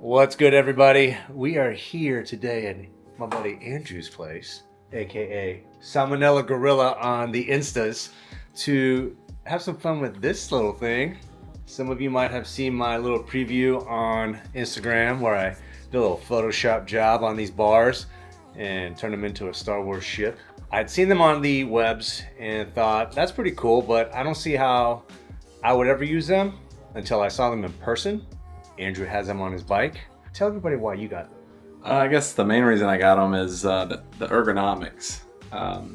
What's good, everybody? We are here today at my buddy Andrew's place, aka Salmonella Gorilla on the Instas, to have some fun with this little thing. Some of you might have seen my little preview on Instagram where I did a little Photoshop job on these bars and turned them into a Star Wars ship. I'd seen them on the webs and thought that's pretty cool, but I don't see how I would ever use them until I saw them in person. Andrew has them on his bike. Tell everybody why you got them. I guess the main reason I got them is the ergonomics. I don't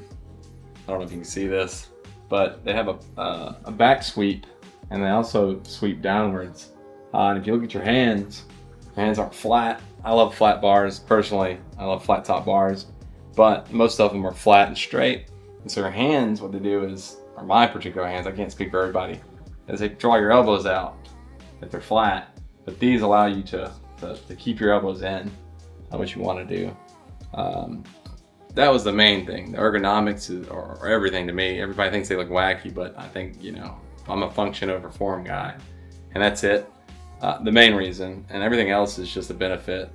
know if you can see this, but they have a back sweep, and they also sweep downwards. And if you look at your hands aren't flat. I love flat bars personally. I love flat top bars, but most of them are flat and straight. And so your hands, what they do is, or my particular hands, I can't speak for everybody, is they draw your elbows out if they're flat. But these allow you to keep your elbows in, what you want to do. That was the main thing. The ergonomics are everything to me. Everybody thinks they look wacky, but I think, I'm a function over form guy, and that's it. The main reason, and everything else is just a benefit.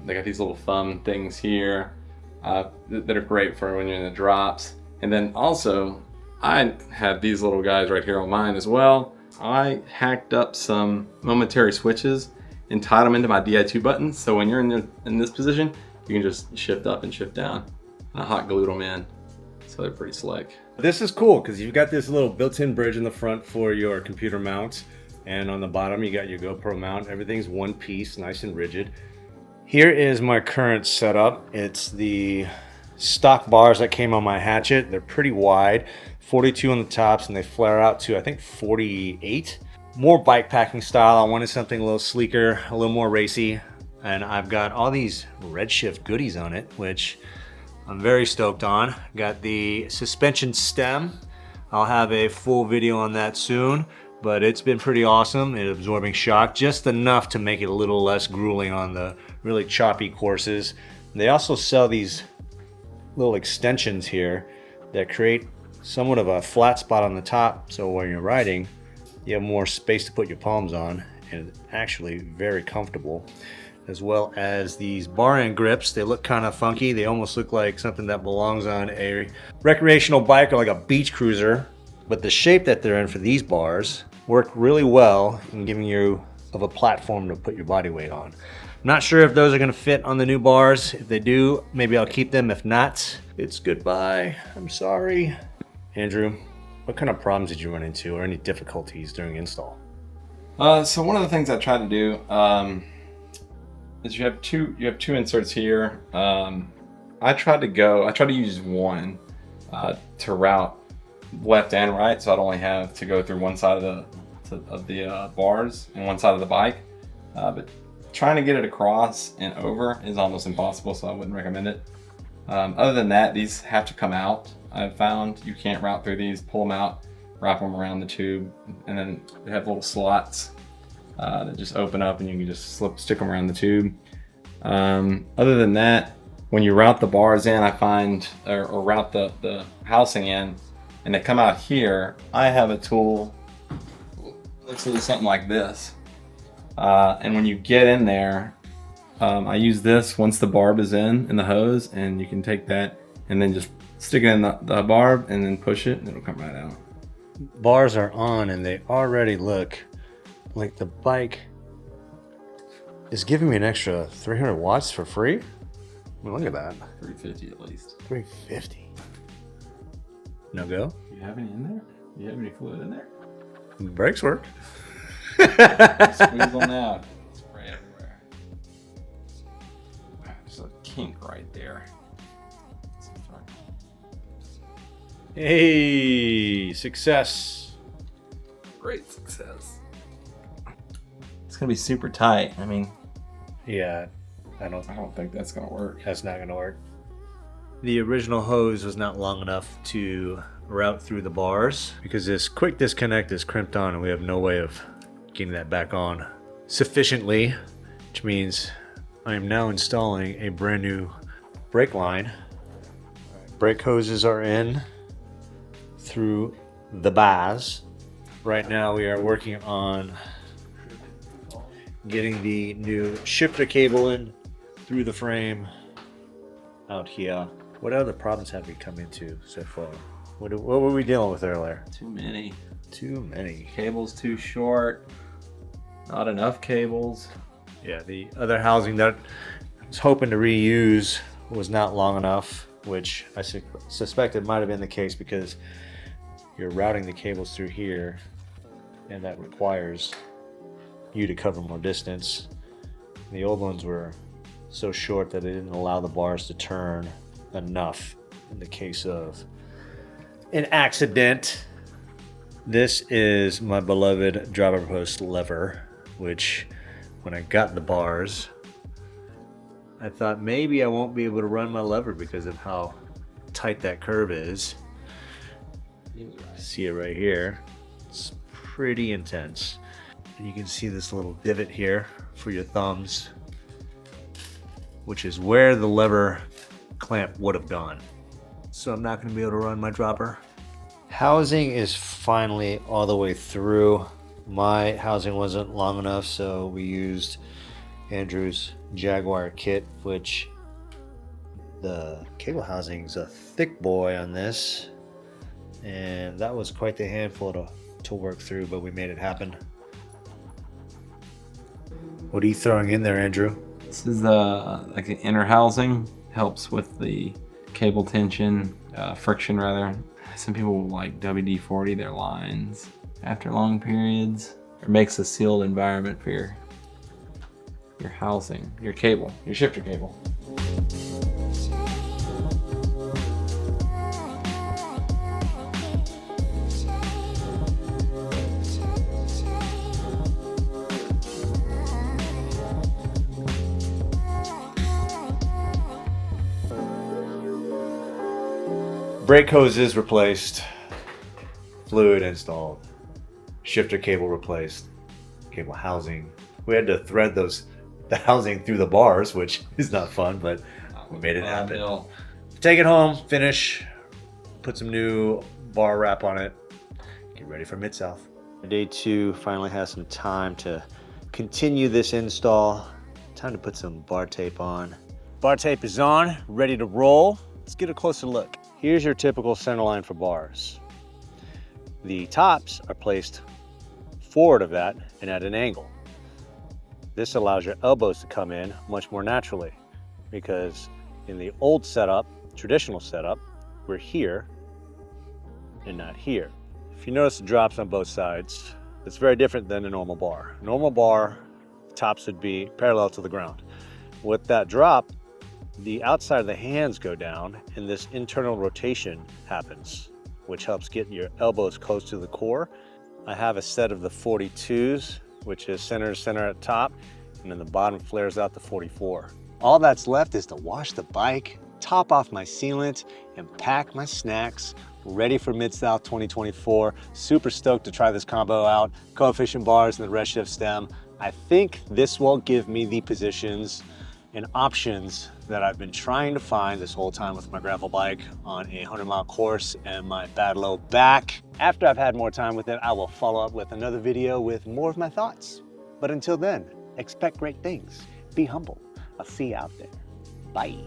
They got these little thumb things here that are great for when you're in the drops. And then also, I have these little guys right here on mine as well. I hacked up some momentary switches and tied them into my Di2 buttons. So when you're in this position, you can just shift up and shift down. I hot glued them in, so they're pretty slick. This is cool because you've got this little built-in bridge in the front for your computer mount, and on the bottom you got your GoPro mount. Everything's one piece, nice and rigid. Here is my current setup. It's the stock bars that came on my Hatchet. They're pretty wide, 42 on the tops, and they flare out to I think 48. More bike packing style. I wanted something a little sleeker, a little more racy, and I've got all these Redshift goodies on it, which I'm very stoked on. Got the suspension stem. I'll have a full video on that soon, but it's been pretty awesome at absorbing shock, just enough to make it a little less grueling on the really choppy courses. They also sell these little extensions here that create somewhat of a flat spot on the top, so when you're riding you have more space to put your palms on, and it's actually very comfortable. As well as these bar end grips. They look kind of funky. They almost look like something that belongs on a recreational bike or like a beach cruiser, but the shape that they're in for these bars work really well in giving you of a platform to put your body weight on. I'm not sure if those are going to fit on the new bars. If they do, maybe I'll keep them. If not, it's goodbye. I'm sorry. Andrew, what kind of problems did you run into, or any difficulties during install? So one of the things I tried to do is you have two inserts here. I tried to use one to route left and right, so I'd only have to go through one side of the bars and one side of the bike. But trying to get it across and over is almost impossible, so I wouldn't recommend it. Other than that, these have to come out. I've found you can't route through these. Pull them out, wrap them around the tube, and then they have little slots that just open up, and you can just stick them around the tube. Other than that, when you route the bars in, I find, or route the housing in, and they come out here, I have a tool, looks like something like this. And when you get in there, I use this once the barb is in the hose, and you can take that and then just stick it in the barb and then push it, and it'll come right out. Bars are on, and they already look like the bike is giving me an extra 300 watts for free. I mean, look at that. 350 at least. 350. No go? You have any in there? You have any fluid in there? Brakes work. Squeeze on out. Spray everywhere. There's a kink right there. Hey, success. Great success. It's gonna be super tight. I mean, yeah, I don't think that's gonna work. That's not gonna work. The original hose was not long enough to route through the bars because this quick disconnect is crimped on, and we have no way of getting that back on sufficiently, which means I am now installing a brand new brake line. Brake hoses are in through the bars. Right now we are working on getting the new shifter cable in through the frame out here. What other problems have we come into so far? What were we dealing with earlier? Too many. Too many. Cables too short. Not enough cables. Yeah, the other housing that I was hoping to reuse was not long enough, which I suspect it might have been the case because you're routing the cables through here, and that requires you to cover more distance. The old ones were so short that they didn't allow the bars to turn enough in the case of an accident. This is my beloved driver post lever, which when I got the bars, I thought maybe I won't be able to run my lever because of how tight that curve is. See it right here. It's pretty intense. And you can see this little divot here for your thumbs, which is where the lever clamp would have gone. So I'm not going to be able to run my dropper. Housing is finally all the way through. My housing wasn't long enough, so we used Andrew's Jaguar kit, which the cable housing is a thick boy on this, and that was quite the handful to work through, but we made it happen. What are you throwing in there, Andrew? This is like the inner housing. Helps with the cable tension, friction rather. Some people will like WD-40 their lines after long periods. It makes a sealed environment for your housing, your cable, your shifter cable. Brake hose is replaced, fluid installed, shifter cable replaced, cable housing. We had to thread the housing through the bars, which is not fun, but we made it happen. Take it home, finish, put some new bar wrap on it, get ready for Midsouth. Day 2 finally has some time to continue this install. Time to put some bar tape on. Bar tape is on, ready to roll. Let's get a closer look. Here's your typical center line for bars. The tops are placed forward of that and at an angle. This allows your elbows to come in much more naturally, because in the old setup, traditional setup, we're here and not here. If you notice the drops on both sides, it's very different than a normal bar. Normal bar, tops would be parallel to the ground. With that drop, the outside of the hands go down and this internal rotation happens, which helps get your elbows close to the core. I have a set of the 42s, which is center to center at top, and then the bottom flares out to 44. All that's left is to wash the bike, top off my sealant, and pack my snacks, ready for Midsouth 2024. Super stoked to try this combo out. Coefficient bars and the redshift stem. I think this will give me the positions and options that I've been trying to find this whole time with my gravel bike on a 100-mile course and my bad low back. After I've had more time with it, I will follow up with another video with more of my thoughts. But until then, expect great things. Be humble. I'll see you out there. Bye.